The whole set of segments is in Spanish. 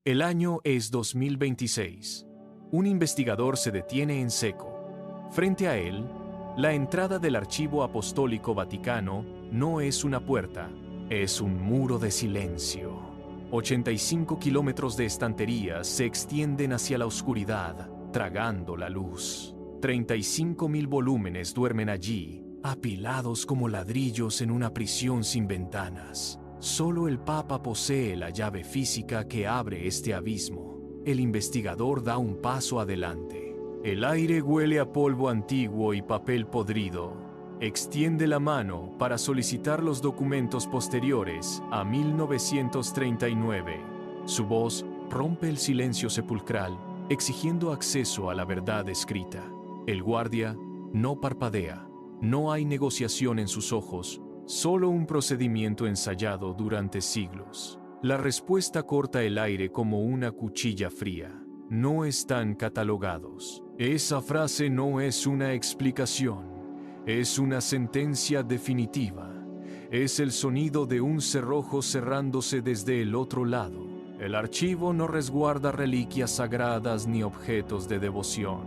El año es 2026. Un investigador se detiene en seco. Frente a él, la entrada del Archivo Apostólico Vaticano no es una puerta, es un muro de silencio. 85 kilómetros de estanterías se extienden hacia la oscuridad, tragando la luz. 35.000 volúmenes duermen allí, apilados como ladrillos en una prisión sin ventanas. Solo el Papa posee la llave física que abre este abismo. El investigador da un paso adelante. El aire huele a polvo antiguo y papel podrido. Extiende la mano para solicitar los documentos posteriores a 1939. Su voz rompe el silencio sepulcral, exigiendo acceso a la verdad escrita. El guardia no parpadea. No hay negociación en sus ojos, solo un procedimiento ensayado durante siglos. La respuesta corta el aire como una cuchilla fría. No están catalogados. Esa frase no es una explicación, es una sentencia definitiva. Es el sonido de un cerrojo cerrándose desde el otro lado. El archivo no resguarda reliquias sagradas ni objetos de devoción.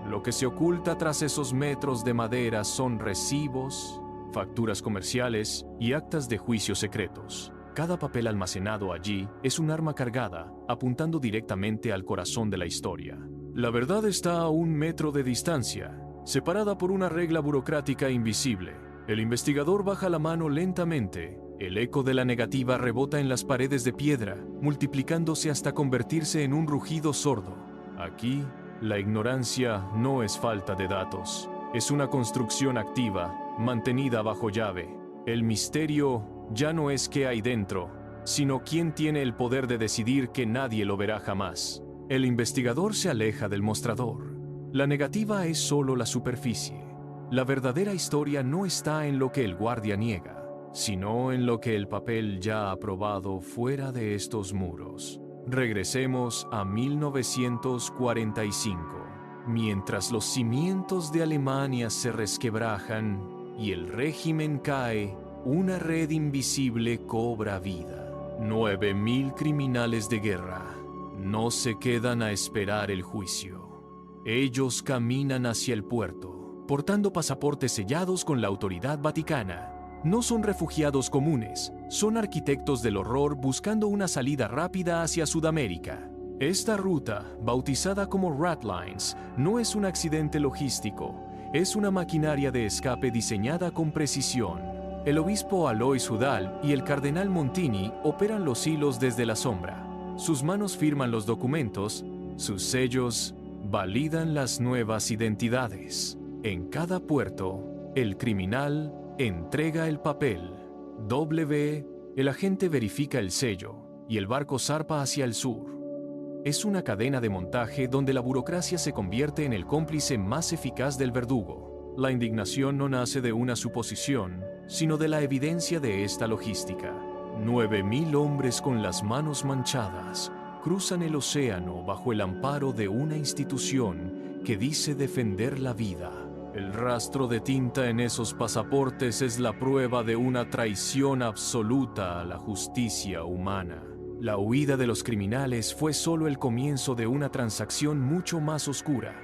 Lo que se oculta tras esos metros de madera son recibos, facturas comerciales y actas de juicio secretos. Cada papel almacenado allí es un arma cargada, apuntando directamente al corazón de la historia. La verdad está a 1 metro de distancia, separada por una regla burocrática invisible. El investigador baja la mano lentamente. El eco de la negativa rebota en las paredes de piedra, multiplicándose hasta convertirse en un rugido sordo. Aquí, la ignorancia no es falta de datos, es una construcción activa, mantenida bajo llave. El misterio ya no es qué hay dentro, sino quién tiene el poder de decidir que nadie lo verá jamás. El investigador se aleja del mostrador. La negativa es solo la superficie. La verdadera historia no está en lo que el guardia niega, sino en lo que el papel ya ha probado fuera de estos muros. Regresemos a 1945. Mientras los cimientos de Alemania se resquebrajan y el régimen cae, una red invisible cobra vida. 9.000 criminales de guerra no se quedan a esperar el juicio. Ellos caminan hacia el puerto, portando pasaportes sellados con la autoridad vaticana. No son refugiados comunes, son arquitectos del horror buscando una salida rápida hacia Sudamérica. Esta ruta, bautizada como Ratlines, no es un accidente logístico, es una maquinaria de escape diseñada con precisión. El obispo Alois Hudal y el cardenal Montini operan los hilos desde la sombra. Sus manos firman los documentos, sus sellos validan las nuevas identidades. En cada puerto, el criminal entrega el papel. El agente verifica el sello y el barco zarpa hacia el sur. Es una cadena de montaje donde la burocracia se convierte en el cómplice más eficaz del verdugo. La indignación no nace de una suposición, sino de la evidencia de esta logística. 9.000 hombres con las manos manchadas cruzan el océano bajo el amparo de una institución que dice defender la vida. El rastro de tinta en esos pasaportes es la prueba de una traición absoluta a la justicia humana. La huida de los criminales fue solo el comienzo de una transacción mucho más oscura.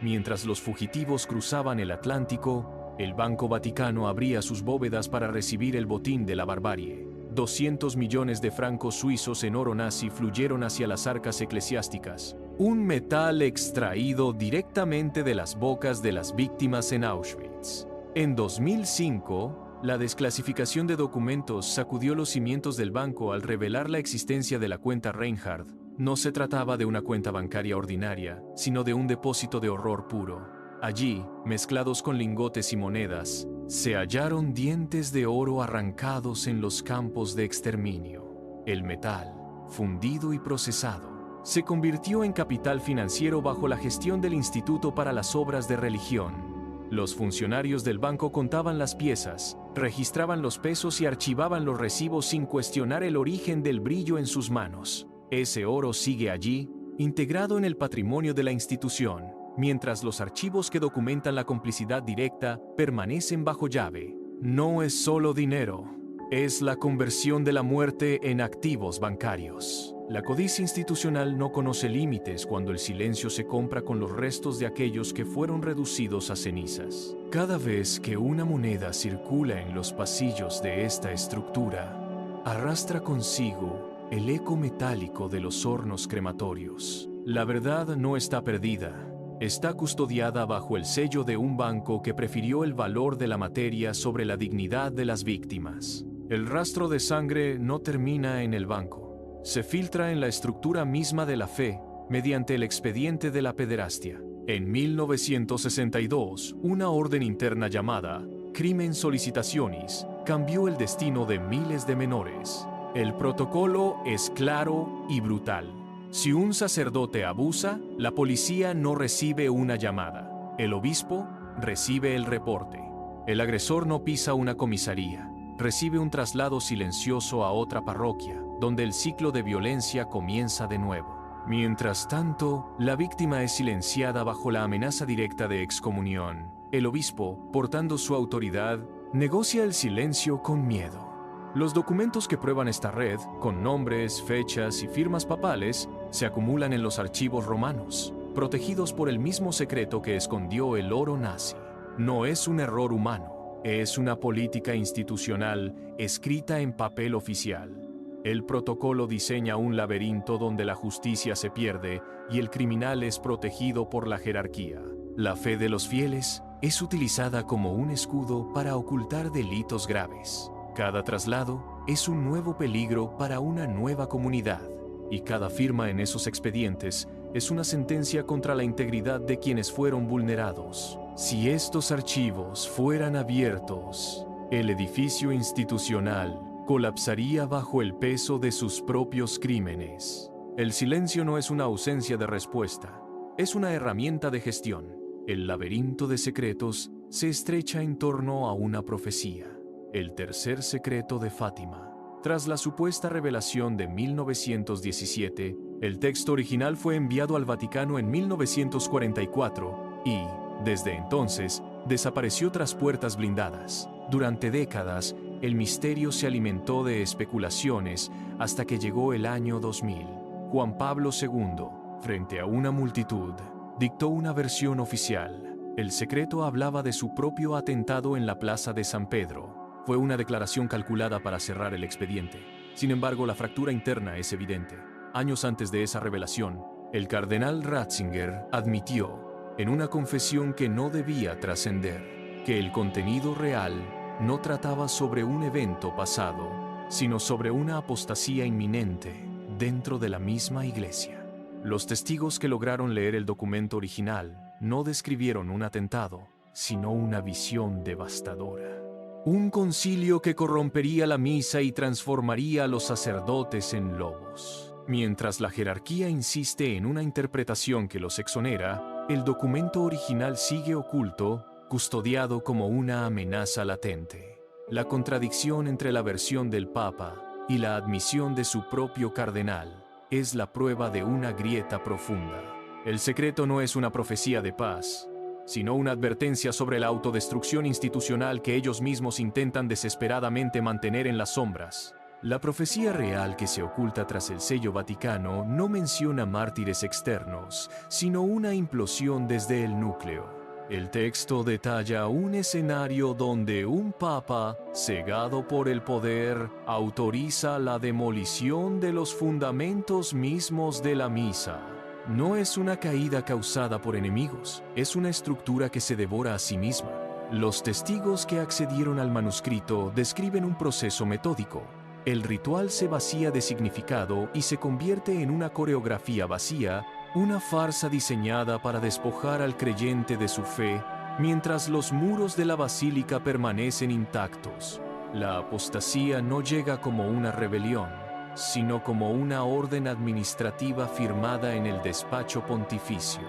Mientras los fugitivos cruzaban el Atlántico, el Banco Vaticano abría sus bóvedas para recibir el botín de la barbarie. 200 millones de francos suizos en oro nazi fluyeron hacia las arcas eclesiásticas, un metal extraído directamente de las bocas de las víctimas en Auschwitz. En 2005, la desclasificación de documentos sacudió los cimientos del banco al revelar la existencia de la cuenta Reinhard. No se trataba de una cuenta bancaria ordinaria, sino de un depósito de horror puro. Allí, mezclados con lingotes y monedas, se hallaron dientes de oro arrancados en los campos de exterminio. El metal, fundido y procesado, se convirtió en capital financiero bajo la gestión del Instituto para las Obras de Religión. Los funcionarios del banco contaban las piezas, registraban los pesos y archivaban los recibos sin cuestionar el origen del brillo en sus manos. Ese oro sigue allí, integrado en el patrimonio de la institución, mientras los archivos que documentan la complicidad directa permanecen bajo llave. No es solo dinero, es la conversión de la muerte en activos bancarios. La codicia institucional no conoce límites cuando el silencio se compra con los restos de aquellos que fueron reducidos a cenizas. Cada vez que una moneda circula en los pasillos de esta estructura, arrastra consigo el eco metálico de los hornos crematorios. La verdad no está perdida. Está custodiada bajo el sello de un banco que prefirió el valor de la materia sobre la dignidad de las víctimas. El rastro de sangre no termina en el banco. Se filtra en la estructura misma de la fe mediante el expediente de la pederastia. En 1962, una orden interna llamada Crimen Solicitationis cambió el destino de miles de menores. El protocolo es claro y brutal. Si un sacerdote abusa, la policía no recibe una llamada. El obispo recibe el reporte. El agresor no pisa una comisaría. Recibe un traslado silencioso a otra parroquia, donde el ciclo de violencia comienza de nuevo. Mientras tanto, la víctima es silenciada bajo la amenaza directa de excomunión. El obispo, portando su autoridad, negocia el silencio con miedo. Los documentos que prueban esta red, con nombres, fechas y firmas papales, se acumulan en los archivos romanos, protegidos por el mismo secreto que escondió el oro nazi. No es un error humano, es una política institucional escrita en papel oficial. El protocolo diseña un laberinto donde la justicia se pierde y el criminal es protegido por la jerarquía. La fe de los fieles es utilizada como un escudo para ocultar delitos graves. Cada traslado es un nuevo peligro para una nueva comunidad, y cada firma en esos expedientes es una sentencia contra la integridad de quienes fueron vulnerados. Si estos archivos fueran abiertos, el edificio institucional colapsaría bajo el peso de sus propios crímenes. El silencio no es una ausencia de respuesta, es una herramienta de gestión. El laberinto de secretos se estrecha en torno a una profecía. El tercer secreto de Fátima. Tras la supuesta revelación de 1917, el texto original fue enviado al Vaticano en 1944 y, desde entonces, desapareció tras puertas blindadas. Durante décadas, el misterio se alimentó de especulaciones hasta que llegó el año 2000. Juan Pablo II, frente a una multitud, dictó una versión oficial. El secreto hablaba de su propio atentado en la plaza de San Pedro. Fue una declaración calculada para cerrar el expediente. Sin embargo, la fractura interna es evidente. Años antes de esa revelación, el cardenal Ratzinger admitió, en una confesión que no debía trascender, que el contenido real no trataba sobre un evento pasado, sino sobre una apostasía inminente dentro de la misma iglesia. Los testigos que lograron leer el documento original no describieron un atentado, sino una visión devastadora. Un concilio que corrompería la misa y transformaría a los sacerdotes en lobos. Mientras la jerarquía insiste en una interpretación que los exonera, el documento original sigue oculto, custodiado como una amenaza latente. La contradicción entre la versión del Papa y la admisión de su propio cardenal es la prueba de una grieta profunda. El secreto no es una profecía de paz, sino una advertencia sobre la autodestrucción institucional que ellos mismos intentan desesperadamente mantener en las sombras. La profecía real que se oculta tras el sello vaticano no menciona mártires externos, sino una implosión desde el núcleo. El texto detalla un escenario donde un papa, cegado por el poder, autoriza la demolición de los fundamentos mismos de la misa. No es una caída causada por enemigos, es una estructura que se devora a sí misma. Los testigos que accedieron al manuscrito describen un proceso metódico. El ritual se vacía de significado y se convierte en una coreografía vacía, una farsa diseñada para despojar al creyente de su fe, mientras los muros de la basílica permanecen intactos. La apostasía no llega como una rebelión, sino como una orden administrativa firmada en el despacho pontificio.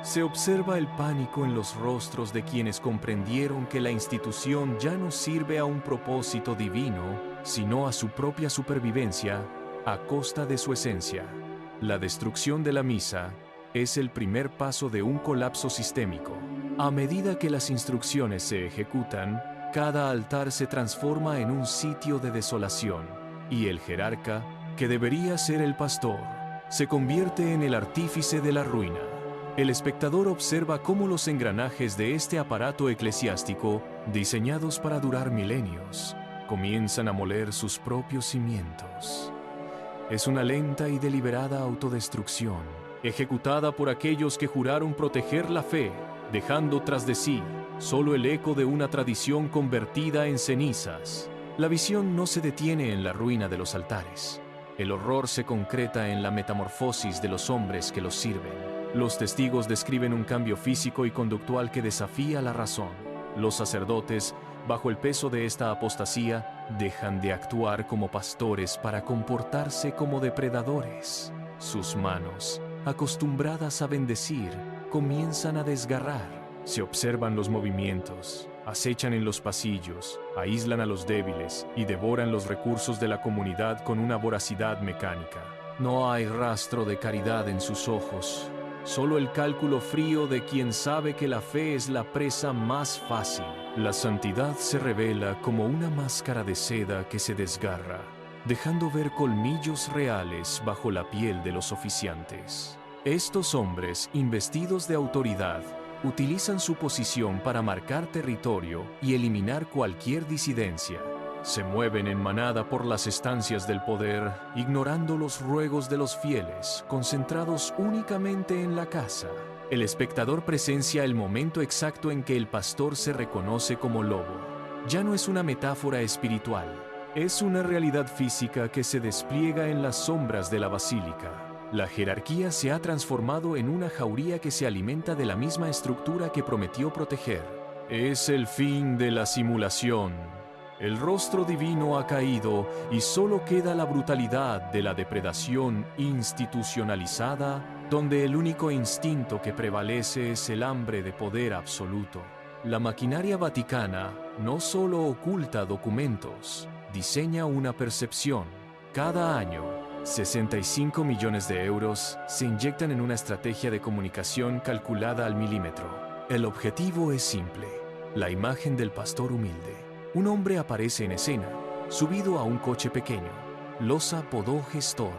Se observa el pánico en los rostros de quienes comprendieron que la institución ya no sirve a un propósito divino, sino a su propia supervivencia, a costa de su esencia. La destrucción de la misa es el primer paso de un colapso sistémico. A medida que las instrucciones se ejecutan, cada altar se transforma en un sitio de desolación, y el jerarca, que debería ser el pastor, se convierte en el artífice de la ruina. El espectador observa cómo los engranajes de este aparato eclesiástico, diseñados para durar milenios, comienzan a moler sus propios cimientos. Es una lenta y deliberada autodestrucción, ejecutada por aquellos que juraron proteger la fe, dejando tras de sí solo el eco de una tradición convertida en cenizas. La visión no se detiene en la ruina de los altares. El horror se concreta en la metamorfosis de los hombres que los sirven. Los testigos describen un cambio físico y conductual que desafía la razón. Los sacerdotes, bajo el peso de esta apostasía, dejan de actuar como pastores para comportarse como depredadores. Sus manos, acostumbradas a bendecir, comienzan a desgarrar. Se observan los movimientos, acechan en los pasillos, aíslan a los débiles y devoran los recursos de la comunidad con una voracidad mecánica. No hay rastro de caridad en sus ojos, solo el cálculo frío de quien sabe que la fe es la presa más fácil. La santidad se revela como una máscara de seda que se desgarra, dejando ver colmillos reales bajo la piel de los oficiantes. Estos hombres, investidos de autoridad, utilizan su posición para marcar territorio y eliminar cualquier disidencia. Se mueven en manada por las estancias del poder, ignorando los ruegos de los fieles, concentrados únicamente en la casa. El espectador presencia el momento exacto en que el pastor se reconoce como lobo. Ya no es una metáfora espiritual, es una realidad física que se despliega en las sombras de la basílica. La jerarquía se ha transformado en una jauría que se alimenta de la misma estructura que prometió proteger. Es el fin de la simulación. El rostro divino ha caído y solo queda la brutalidad de la depredación institucionalizada, donde el único instinto que prevalece es el hambre de poder absoluto. La maquinaria vaticana no solo oculta documentos, diseña una percepción. Cada año, 65 millones de euros se inyectan en una estrategia de comunicación calculada al milímetro. El objetivo es simple: la imagen del pastor humilde. Un hombre aparece en escena, subido a un coche pequeño. Los apodó Gestor.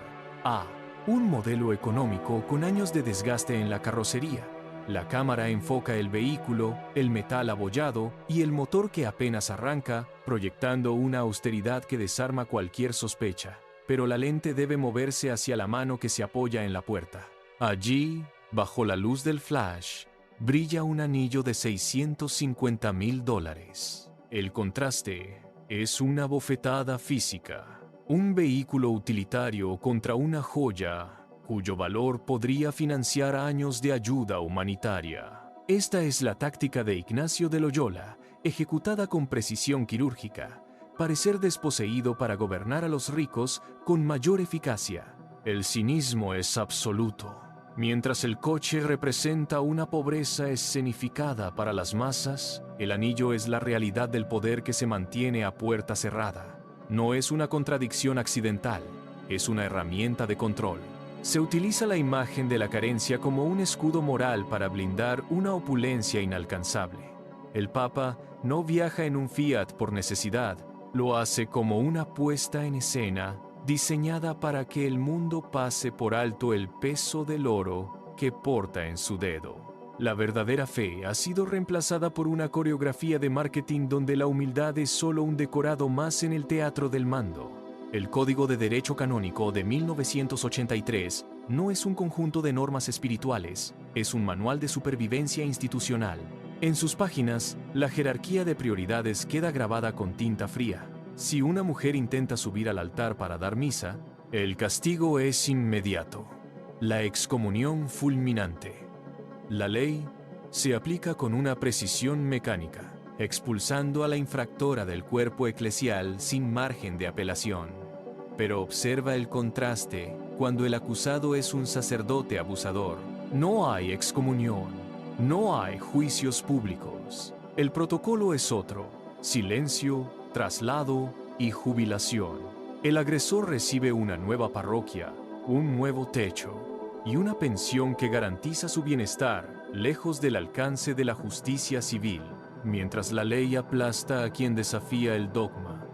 Un modelo económico con años de desgaste en la carrocería. La cámara enfoca el vehículo, el metal abollado y el motor que apenas arranca, proyectando una austeridad que desarma cualquier sospecha. Pero la lente debe moverse hacia la mano que se apoya en la puerta. Allí, bajo la luz del flash, brilla un anillo de $650,000. El contraste es una bofetada física. Un vehículo utilitario contra una joya cuyo valor podría financiar años de ayuda humanitaria. Esta es la táctica de Ignacio de Loyola, ejecutada con precisión quirúrgica: parecer desposeído para gobernar a los ricos con mayor eficacia. El cinismo es absoluto. Mientras el coche representa una pobreza escenificada para las masas, el anillo es la realidad del poder que se mantiene a puerta cerrada. No es una contradicción accidental, es una herramienta de control. Se utiliza la imagen de la carencia como un escudo moral para blindar una opulencia inalcanzable. El Papa no viaja en un Fiat por necesidad, lo hace como una puesta en escena diseñada para que el mundo pase por alto el peso del oro que porta en su dedo. La verdadera fe ha sido reemplazada por una coreografía de marketing donde la humildad es solo un decorado más en el teatro del mando. El Código de Derecho Canónico de 1983 no es un conjunto de normas espirituales, es un manual de supervivencia institucional. En sus páginas, la jerarquía de prioridades queda grabada con tinta fría. Si una mujer intenta subir al altar para dar misa, el castigo es inmediato: la excomunión fulminante. La ley se aplica con una precisión mecánica, expulsando a la infractora del cuerpo eclesial sin margen de apelación. Pero observa el contraste cuando el acusado es un sacerdote abusador. No hay excomunión, no hay juicios públicos. El protocolo es otro: silencio, traslado y jubilación. El agresor recibe una nueva parroquia, un nuevo techo y una pensión que garantiza su bienestar, lejos del alcance de la justicia civil. Mientras la ley aplasta a quien desafía el dogma,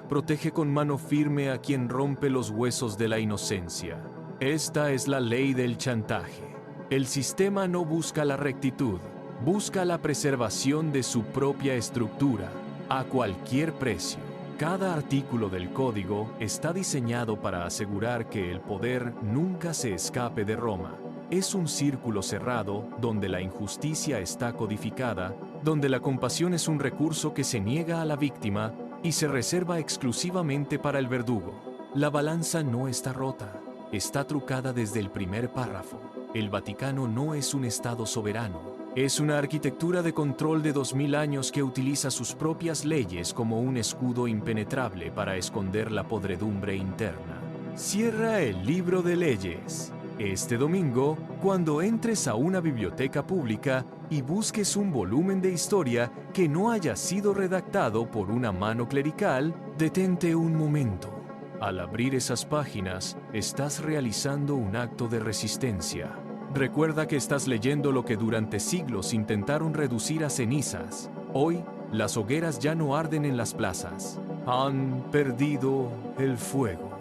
protege con mano firme a quien rompe los huesos de la inocencia. Esta es la ley del chantaje. El sistema no busca la rectitud, busca la preservación de su propia estructura, a cualquier precio. Cada artículo del código está diseñado para asegurar que el poder nunca se escape de Roma. Es un círculo cerrado donde la injusticia está codificada, donde la compasión es un recurso que se niega a la víctima y se reserva exclusivamente para el verdugo. La balanza no está rota, está trucada desde el primer párrafo. El Vaticano no es un Estado soberano, es una arquitectura de control de 2000 años que utiliza sus propias leyes como un escudo impenetrable para esconder la podredumbre interna. Cierra el libro de leyes. Este domingo, cuando entres a una biblioteca pública y busques un volumen de historia que no haya sido redactado por una mano clerical, detente un momento. Al abrir esas páginas, estás realizando un acto de resistencia. Recuerda que estás leyendo lo que durante siglos intentaron reducir a cenizas. Hoy, las hogueras ya no arden en las plazas. Han perdido el fuego,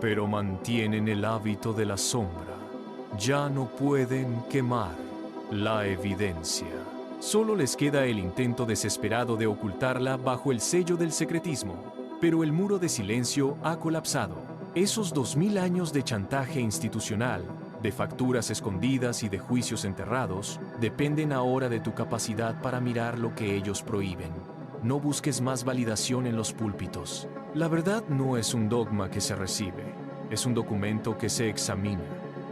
pero mantienen el hábito de la sombra. Ya no pueden quemar la evidencia. Solo les queda el intento desesperado de ocultarla bajo el sello del secretismo. Pero el muro de silencio ha colapsado. Esos 2000 años de chantaje institucional, de facturas escondidas y de juicios enterrados, dependen ahora de tu capacidad para mirar lo que ellos prohíben. No busques más validación en los púlpitos. La verdad no es un dogma que se recibe, es un documento que se examina.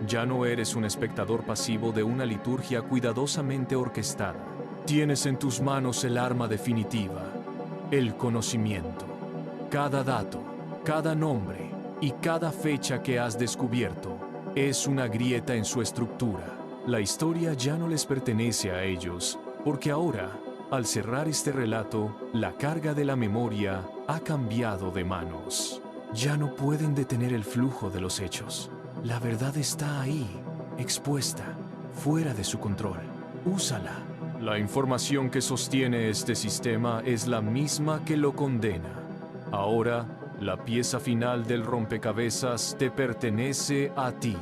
Ya no eres un espectador pasivo de una liturgia cuidadosamente orquestada. Tienes en tus manos el arma definitiva, el conocimiento. Cada dato, cada nombre y cada fecha que has descubierto es una grieta en su estructura. La historia ya no les pertenece a ellos, porque ahora, al cerrar este relato, la carga de la memoria ha cambiado de manos. Ya no pueden detener el flujo de los hechos. La verdad está ahí, expuesta, fuera de su control. Úsala. La información que sostiene este sistema es la misma que lo condena. Ahora, la pieza final del rompecabezas te pertenece a ti.